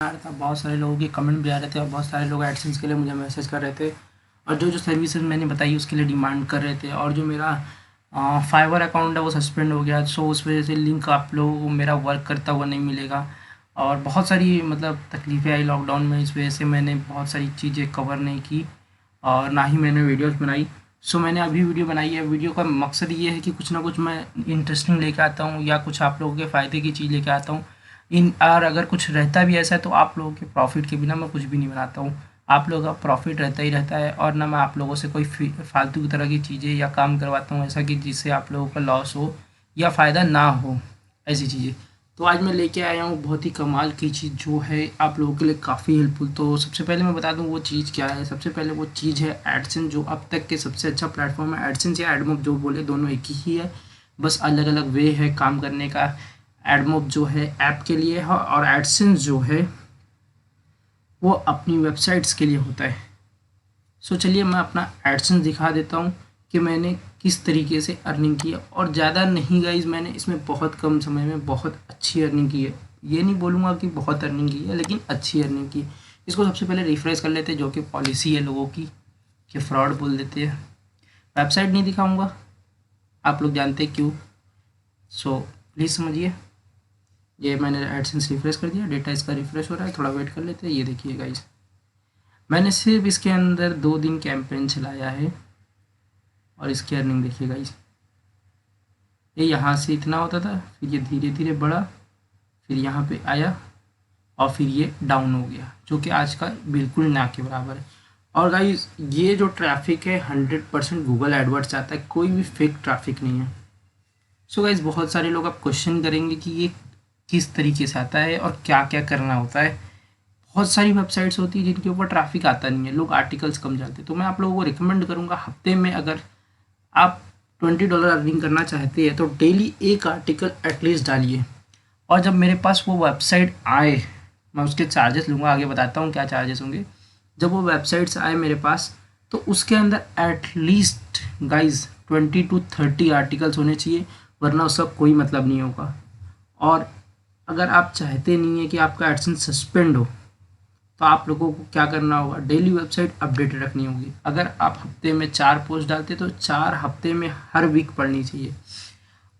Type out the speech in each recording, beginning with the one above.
आ रहा था, बहुत सारे लोगों के कमेंट भी आ रहे थे और बहुत सारे लोग एडसेंस के लिए मुझे मैसेज कर रहे थे और जो जो सर्विसेज मैंने बताई उसके लिए डिमांड कर रहे थे। और जो मेरा फाइवर अकाउंट है वो सस्पेंड हो गया, सो उस वजह से लिंक आप लोगों को मेरा वर्क करता हुआ नहीं मिलेगा। और बहुत सारी मतलब तकलीफ़ें आई लॉकडाउन में, इस वजह से मैंने बहुत सारी चीज़ें कवर नहीं की और ना ही मैंने वीडियोज़ बनाई। सो मैंने अभी वीडियो बनाई है। वीडियो का मकसद ये है कि कुछ ना कुछ मैं इंटरेस्टिंग लेके आता हूँ या कुछ आप लोगों के फ़ायदे की चीज़ लेके आता हूँ। इन और अगर कुछ रहता भी ऐसा है तो आप लोगों के प्रॉफिट के बिना मैं कुछ भी नहीं बनाता हूँ। आप लोगों का प्रॉफिट रहता ही रहता है और ना मैं आप लोगों से कोई फालतू की तरह की चीज़ें या काम करवाता हूँ ऐसा कि जिससे आप लोगों का लॉस हो या फ़ायदा ना हो, ऐसी चीज़ें। तो आज मैं लेके आया हूँ बहुत ही कमाल की चीज़ जो है आप लोगों के लिए काफ़ी हेल्पफुल। तो सबसे पहले मैं बता दूँ वो चीज़ क्या है। सबसे पहले वो चीज़ है एडसेंस, जो अब तक के सबसे अच्छा प्लेटफॉर्म है। एडसेंस या एडमोब जो बोले दोनों एक ही है, बस अलग अलग वे है काम करने का। एडमोब जो है ऐप के लिए है और एडसेंस जो है वो अपनी वेबसाइट्स के लिए होता है। सो चलिए मैं अपना एडसेंस दिखा देता हूँ कि मैंने किस तरीके से अर्निंग की है। और ज़्यादा नहीं गाइज, मैंने इसमें बहुत कम समय में बहुत अच्छी अर्निंग की है। ये नहीं बोलूँगा कि बहुत अर्निंग की है, लेकिन अच्छी अर्निंग की। इसको सबसे पहले रिफ्रेश कर लेते हैं, जो कि पॉलिसी है लोगों की कि फ्रॉड बोल देते हैं। वेबसाइट नहीं दिखाऊँगा, आप लोग जानते हैं क्यों। सो प्लीज़ समझिए। ये मैंने एडसेंस रिफ्रेश कर दिया, डेटा इसका रिफ्रेश हो रहा है, थोड़ा वेट कर लेते हैं। ये देखिए गाइस, मैंने सिर्फ इसके अंदर 2 दिन कैंपेन चलाया है और इसकी अर्निंग देखिए गाइस। ये यहाँ से इतना होता था, फिर ये धीरे धीरे बढ़ा, फिर यहाँ पे आया और फिर ये डाउन हो गया, जो कि आज का बिल्कुल ना के बराबर है। और गाइस ये जो ट्रैफिक है 100% गूगल एडवर्ड्स आता है, कोई भी फेक ट्रैफिक नहीं है। सो गाइस बहुत सारे लोग आप क्वेश्चन करेंगे कि ये किस तरीके से आता है और क्या क्या करना होता है। बहुत सारी वेबसाइट्स होती है जिनके ऊपर ट्रैफिक आता नहीं है, लोग आर्टिकल्स कम डालते हैं। तो मैं आप लोगों को रिकमेंड करूँगा, हफ्ते में अगर आप $20 अर्निंग करना चाहते हैं तो डेली एक आर्टिकल एटलीस्ट डालिए। और जब मेरे पास वो वेबसाइट आए, मैं उसके चार्जेस लूँगा, आगे बताता हूँ क्या चार्जेस होंगे। जब वो वेबसाइट्स आए मेरे पास तो उसके अंदर एटलीस्ट गाइज 20 to 30 आर्टिकल्स होने चाहिए, वरना उसका कोई मतलब नहीं होगा। और अगर आप चाहते नहीं है कि आपका एडसेंस सस्पेंड हो तो आप लोगों को क्या करना होगा, डेली वेबसाइट अपडेटेड रखनी होगी। अगर आप हफ्ते में 4 पोस्ट डालते तो 4 हफ्ते में हर वीक पढ़नी चाहिए।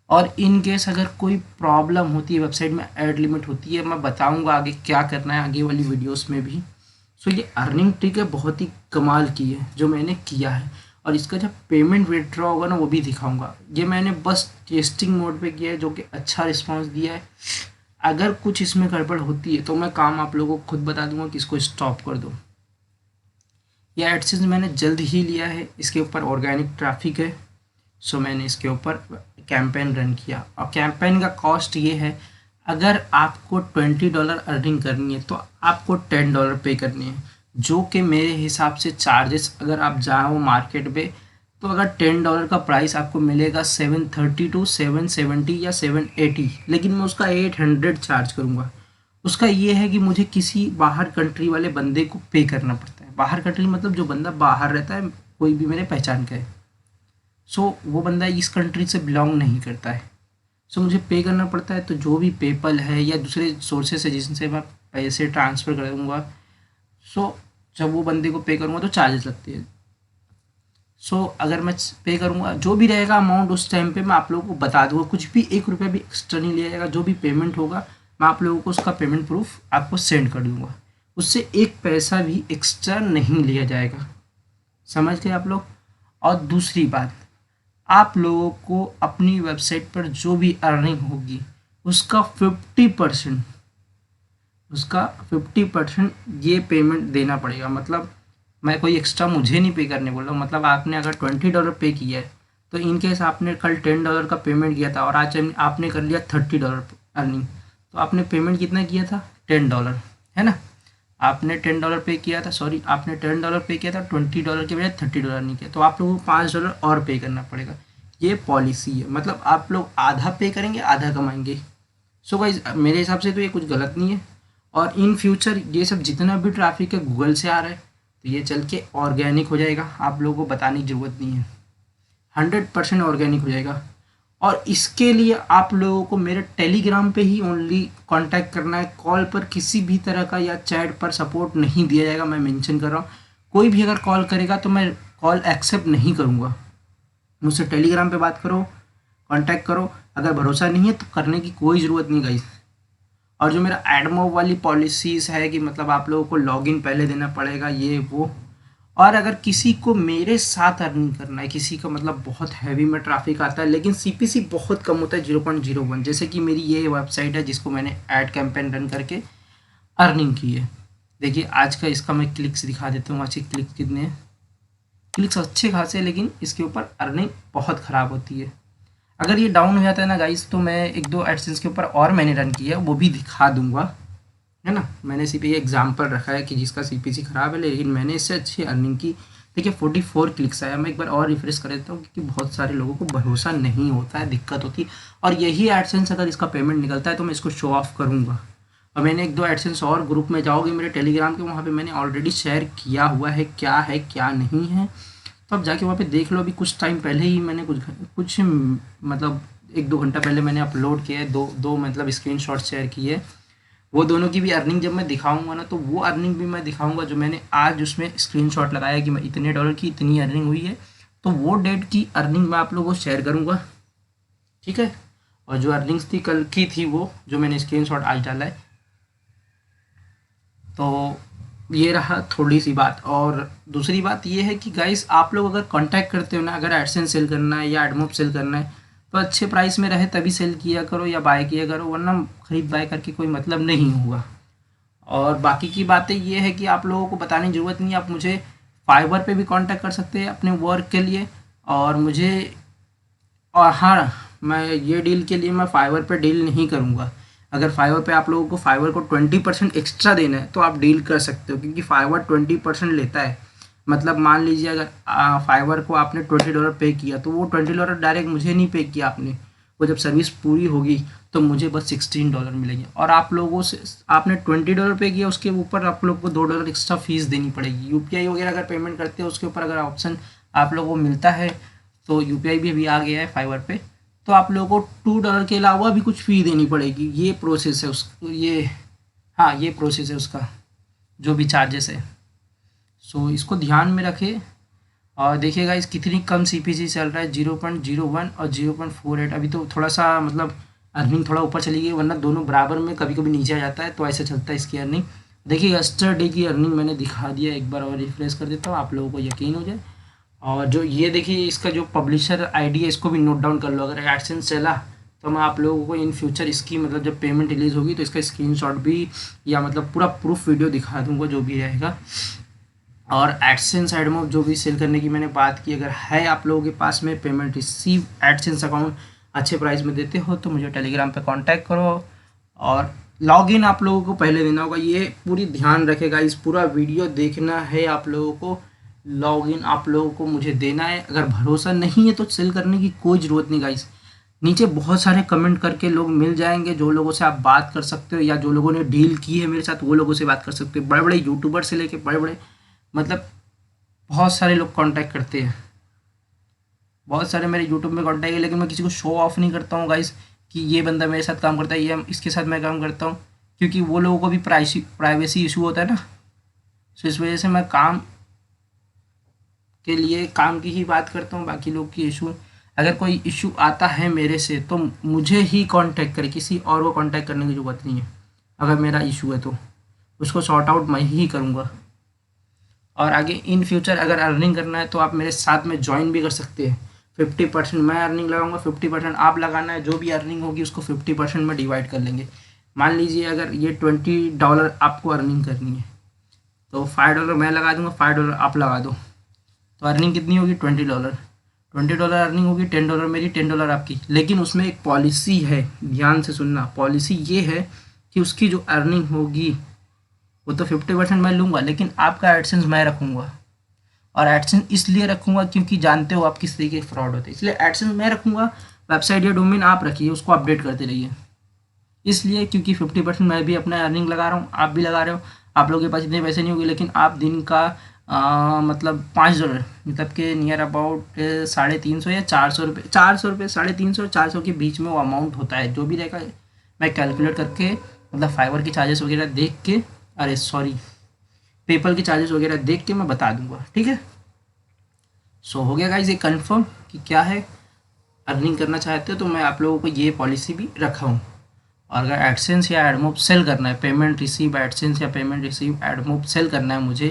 और इन केस अगर कोई प्रॉब्लम होती है वेबसाइट में, ऐड लिमिट होती है, मैं बताऊंगा आगे क्या करना है आगे वाली वीडियोस में भी। सो ये अर्निंग ट्रिक है बहुत ही कमाल की है जो मैंने किया है, और इसका जब पेमेंट विड्रॉ होगा ना वो भी दिखाऊंगा। ये मैंने बस टेस्टिंग मोड पे किया है, जो कि अच्छा रिस्पांस दिया है। अगर कुछ इसमें गड़बड़ होती है तो मैं काम आप लोगों को खुद बता दूंगा कि इसको स्टॉप कर दो। यह एडसेंस मैंने जल्द ही लिया है, इसके ऊपर ऑर्गेनिक ट्रैफिक है। सो मैंने इसके ऊपर कैंपेन रन किया और कैंपेन का कॉस्ट ये है, अगर आपको $20 अर्निंग करनी है तो आपको $10 पे करनी है, जो कि मेरे हिसाब से चार्जेस अगर आप जाओ मार्केट पे तो अगर $10 का प्राइस आपको मिलेगा 730 to 770 या 780, लेकिन मैं उसका 800 चार्ज करूँगा। उसका ये है कि मुझे किसी बाहर कंट्री वाले बंदे को पे करना पड़ता है। बाहर कंट्री मतलब जो बंदा बाहर रहता है, कोई भी मेरे पहचान का है। सो वो बंदा इस कंट्री से बिलोंग नहीं करता है, सो मुझे पे करना पड़ता है। तो जो भी पेपल है या दूसरे सोर्सेस है जिनसे मैं पैसे ट्रांसफ़र कर दूँगा, सो जब वो बंदे को पे करूँगा तो चार्जेस लगते हैं। सो अगर मैं पे करूँगा जो भी रहेगा अमाउंट उस टाइम पे मैं आप लोगों को बता दूँगा, कुछ भी 1 रुपया भी एक्स्ट्रा नहीं लिया जाएगा। जो भी पेमेंट होगा मैं आप लोगों को उसका पेमेंट प्रूफ आपको सेंड कर दूँगा, उससे 1 पैसा भी एक्स्ट्रा नहीं लिया जाएगा। समझ गए आप लोग। और दूसरी बात, आप लोगों को अपनी वेबसाइट पर जो भी अर्निंग होगी उसका 50% ये पेमेंट देना पड़ेगा। मतलब मैं कोई एक्स्ट्रा मुझे नहीं पे करने बोल रहा हूँ। मतलब आपने अगर $20 पे किया है तो इन केस आपने कल $10 का पेमेंट किया था और आज आपने कर लिया $30 अर्निंग, तो आपने पेमेंट कितना किया था, $10, है ना। आपने $10 पे किया था, सॉरी आपने $10 पे किया था, $20 के बजाय $30 नहीं किया, तो आप लोगों को $5 और पे करना पड़ेगा। ये पॉलिसी है, मतलब आप लोग आधा पे करेंगे आधा कमाएंगे। सो गाइस मेरे हिसाब से तो ये कुछ गलत नहीं है। और इन फ्यूचर ये सब जितना भी ट्रैफिक है गूगल से आ रहा है तो ये चल के ऑर्गेनिक हो जाएगा, आप लोगों को बताने की ज़रूरत नहीं है, 100% ऑर्गेनिक हो जाएगा। और इसके लिए आप लोगों को मेरे टेलीग्राम पे ही ओनली कांटेक्ट करना है। कॉल पर किसी भी तरह का या चैट पर सपोर्ट नहीं दिया जाएगा, मैं मेंशन कर रहा हूँ। कोई भी अगर कॉल करेगा तो मैं कॉल एक्सेप्ट नहीं करूँगा। मुझसे टेलीग्राम पे बात करो, कांटेक्ट करो। अगर भरोसा नहीं है तो करने की कोई ज़रूरत नहीं गाइस। और जो मेरा एडमोब वाली पॉलिसीज़ है कि मतलब आप लोगों को लॉगिन पहले देना पड़ेगा, ये वो। और अगर किसी को मेरे साथ अर्निंग करना है, किसी का मतलब बहुत हैवी में ट्रैफिक आता है लेकिन सीपीसी बहुत कम होता है 0.01, जैसे कि मेरी ये वेबसाइट है जिसको मैंने ऐड कैंपेन रन करके अर्निंग की है। देखिए आज का इसका मैं क्लिक्स दिखा देता हूँ। आज के क्लिक्स कितने हैं? क्लिक्स अच्छे खासे, लेकिन इसके ऊपर अर्निंग बहुत ख़राब होती है। अगर ये डाउन हो जाता है ना गाइस, तो मैं एक दो एडसेंस के ऊपर और मैंने रन किया है, वो भी दिखा दूंगा, है ना। मैंने सिर्फ ये एग्जाम्पल रखा है कि जिसका सीपीसी ख़राब है लेकिन मैंने इससे अच्छी अर्निंग की। देखिए 44 क्लिक्स आया। मैं एक बार और रिफ्रेश कर देता हूँ क्योंकि बहुत सारे लोगों को भरोसा नहीं होता है, दिक्कत होती है। और यही एडसेंस अगर इसका पेमेंट निकलता है तो मैं इसको शो ऑफ करूँगा। और मैंने एक दो एडसेंस और ग्रुप में जाओगे मेरे टेलीग्राम के, वहाँ पे मैंने ऑलरेडी शेयर किया हुआ है क्या नहीं है, तो अब जाके वहाँ पे देख लो। अभी कुछ टाइम पहले ही मैंने कुछ मतलब 1-2 घंटा पहले मैंने अपलोड किया है, दो मतलब स्क्रीनशॉट शेयर किए। वो दोनों की भी अर्निंग जब मैं दिखाऊंगा ना, तो वो अर्निंग भी मैं दिखाऊंगा जो मैंने आज उसमें स्क्रीनशॉट लगाया कि मैं इतने डॉलर की इतनी अर्निंग हुई है। तो वो डेट की अर्निंग मैं आप लोगों को शेयर करूँगा, ठीक है। और जो अर्निंग्स थी कल की थी, वो जो मैंने स्क्रीनशॉट आज डाला है। तो ये रहा थोड़ी सी बात। और दूसरी बात ये है कि गाइस आप लोग अगर कांटेक्ट करते हो ना, अगर एडसेंस सेल करना है या एडमोब सेल करना है तो अच्छे प्राइस में रहे तभी सेल किया करो या बाय किया करो, वरना खरीद बाय करके कोई मतलब नहीं होगा। और बाकी की बातें ये है कि आप लोगों को बताने की ज़रूरत नहीं है। आप मुझे फाइवर पे भी कांटेक्ट कर सकते हैं अपने वर्क के लिए। और मुझे और हाँ, मैं ये डील के लिए मैं फाइवर पे डील नहीं करूँगा। अगर फाइवर पे आप लोगों को फाइवर को 20% एक्स्ट्रा देना है तो आप डील कर सकते हो, क्योंकि फाइवर 20% लेता है। मतलब मान लीजिए अगर फाइवर को आपने $20 पे किया तो वो $20 डायरेक्ट मुझे नहीं पे किया आपने, वो जब सर्विस पूरी होगी तो मुझे बस $16 मिलेंगे। और आप लोगों से आपने $20 पे किया, उसके ऊपर आप लोग को $2 एक्स्ट्रा फीस देनी पड़ेगी। यूपीआई वगैरह अगर पेमेंट करते हो उसके ऊपर अगर ऑप्शन आप लोगों को मिलता है, तो यूपीआई भी अभी आ गया है फाइवर पे, तो आप लोगों को $2 के अलावा भी कुछ फ़ी देनी पड़ेगी। ये प्रोसेस है ये प्रोसेस है उसका, जो भी चार्जेस है। सो इसको ध्यान में रखें। और देखिएगा इस कितनी कम सीपीसी चल रहा है, 0.01 और 0.48। अभी तो थोड़ा सा मतलब अर्निंग थोड़ा ऊपर चली गई, वरना दोनों बराबर में कभी कभी नीचे आ जाता है, तो ऐसे चलता है इसकी अर्निंग। देखिए यस्टरडे की अर्निंग मैंने दिखा दिया, एक बार और रिफ्रेश कर देता हूँ, आप लोगों को यकीन हो जाए। और जो ये देखिए इसका जो पब्लिशर आईडी है, इसको भी नोट डाउन कर लो। अगर एडसेंस चला तो मैं आप लोगों को इन फ्यूचर इसकी मतलब जब पेमेंट रिलीज़ होगी तो इसका स्क्रीनशॉट भी या मतलब पूरा प्रूफ वीडियो दिखा दूंगा, जो भी रहेगा। और एडसेंस एडमोब जो भी सेल करने की मैंने बात की, अगर है आप लोगों के पास में पेमेंट रिसीव एडसेंस अकाउंट अच्छे प्राइस में देते हो तो मुझे टेलीग्राम पे कांटेक्ट करो। और लॉगिन आप लोगों को पहले देना होगा, ये पूरी ध्यान रखेगा। इस पूरा वीडियो देखना है आप लोगों को, लॉगिन आप लोगों को मुझे देना है। अगर भरोसा नहीं है तो सेल करने की कोई ज़रूरत नहीं गाइस। नीचे बहुत सारे कमेंट करके लोग मिल जाएंगे, जो लोगों से आप बात कर सकते हो या जो लोगों ने डील की है मेरे साथ वो लोगों से बात कर सकते हो। बड़े बड़े यूट्यूबर से लेके बड़े बड़े मतलब बहुत सारे लोग कांटेक्ट करते हैं, बहुत सारे मेरे यूट्यूब में कांटेक्ट है, लेकिन मैं किसी को शो ऑफ नहीं करता हूँ गाइस कि ये बंदा मेरे साथ काम करता है, ये इसके साथ मैं काम करता हूँ, क्योंकि वो लोगों को भी प्राइवेसी इशू होता है ना। सो इस वजह से मैं काम के लिए काम की ही बात करता हूँ, बाकी लोग की इशू, अगर कोई इशू आता है मेरे से तो मुझे ही कांटेक्ट करे, किसी और को कांटेक्ट करने की ज़रूरत नहीं है। अगर मेरा इशू है तो उसको सॉर्ट आउट मैं ही करूँगा। और आगे इन फ्यूचर अगर अर्निंग करना है तो आप मेरे साथ में ज्वाइन भी कर सकते हैं। 50% मैं अर्निंग लगाऊंगा, 50% आप लगाना है। जो भी अर्निंग होगी उसको 50% में डिवाइड कर लेंगे। मान लीजिए अगर ये $20 आपको अर्निंग करनी है तो $5 मैं लगा दूंगा, $5 आप लगा दो, तो अर्निंग कितनी होगी? $20 अर्निंग होगी, $10 मेरी, $10 आपकी। लेकिन उसमें एक पॉलिसी है, ध्यान से सुनना। पॉलिसी ये है कि उसकी जो अर्निंग होगी वो तो 50% मैं लूँगा, लेकिन आपका एडसेंस मैं रखूँगा। और एडसेंस इसलिए रखूँगा क्योंकि जानते हो आप किस तरीके के फ्रॉड होते हैं, इसलिए एडसेंस मैं रखूँगा। वेबसाइट या डोमेन आप रखिए, उसको अपडेट करते रहिए। इसलिए क्योंकि 50% मैं भी अपना अर्निंग लगा रहा हूँ, आप भी लगा रहे हो। आप लोगों के पास इतने पैसे नहीं होंगे, लेकिन आप दिन का मतलब $5, मतलब कि नियर अबाउट 350 या 400 रुपये, 400 रुपये, 350 400 के बीच में वो अमाउंट होता है। जो भी रहेगा मैं कैलकुलेट करके, मतलब फाइवर के चार्जेस वगैरह देख के, अरे सॉरी, पेपल के चार्जेस वगैरह देख के मैं बता दूंगा, ठीक है। सो हो गया गाइज ये कंफर्म कि क्या है, अर्निंग करना चाहते हो तो मैं आप लोगों को ये पॉलिसी भी रखा हूँ। और अगर एडसेंस या एडमोब सेल करना है, पेमेंट रिसीव एडसेंस या पेमेंट रिसीव एडमोब सेल करना है मुझे,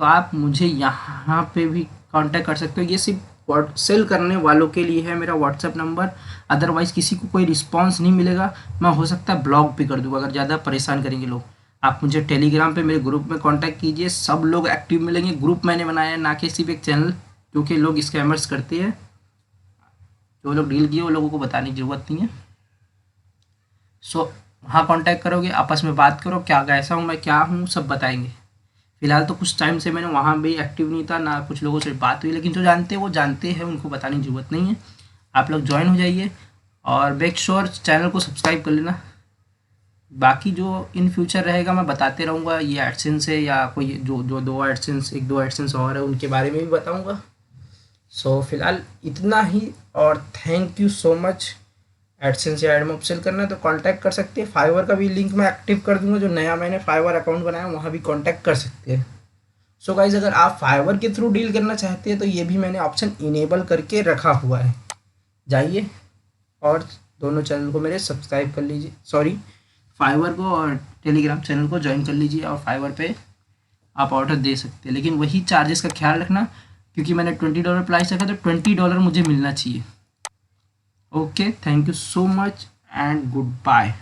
तो आप मुझे यहाँ पे भी कांटेक्ट कर सकते हो। ये सिर्फ सेल करने वालों के लिए है मेरा व्हाट्सएप नंबर, अदरवाइज़ किसी को कोई रिस्पांस नहीं मिलेगा। मैं हो सकता है ब्लॉक भी कर दूँगा अगर ज़्यादा परेशान करेंगे लोग। आप मुझे टेलीग्राम पे मेरे ग्रुप में कांटेक्ट कीजिए, सब लोग एक्टिव मिलेंगे। ग्रुप मैंने बनाया है, ना कि सिर्फ एक चैनल, क्योंकि लोग स्कैमर्स करते हैं। जो लोग डील किए वो लोगों को बताने की ज़रूरत नहीं है। सो हाँ, कांटेक्ट करोगे, आपस में बात करो, क्या कैसा हूँ मैं, क्या हूँ, सब बताएंगे। फिलहाल तो कुछ टाइम से मैंने वहाँ भी एक्टिव नहीं था, ना कुछ लोगों से बात हुई, लेकिन जो जानते हैं वो जानते हैं, उनको बताने की ज़रूरत नहीं है। आप लोग ज्वाइन हो जाइए और मेक श्योर चैनल को सब्सक्राइब कर लेना। बाकी जो इन फ्यूचर रहेगा मैं बताते रहूँगा, ये एडसेंस है या कोई जो जो दो एडसेंस, एक दो एडसेंस और है, उनके बारे में भी बताऊँगा। सो फिलहाल इतना ही, और thank you so much. AdSense या एडमोब सेल करना है तो कांटेक्ट कर सकते हैं। फाइवर का भी लिंक मैं एक्टिव कर दूंगा, जो नया मैंने फाइवर अकाउंट बनाया वहाँ भी कांटेक्ट कर सकते हैं। सो गाइज, अगर आप फाइवर के थ्रू डील करना चाहते हैं तो ये भी मैंने ऑप्शन इनेबल करके रखा हुआ है। जाइए और दोनों चैनल को मेरे सब्सक्राइब कर लीजिए, सॉरी, फाइवर को और टेलीग्राम चैनल को ज्वाइन कर लीजिए, और फाइवर पे आप ऑर्डर दे सकते हैं। लेकिन वही चार्जेस का ख्याल रखना, क्योंकि मैंने $20 प्राइस रखा तो $20 मुझे मिलना चाहिए। Okay, thank you so much and good bye.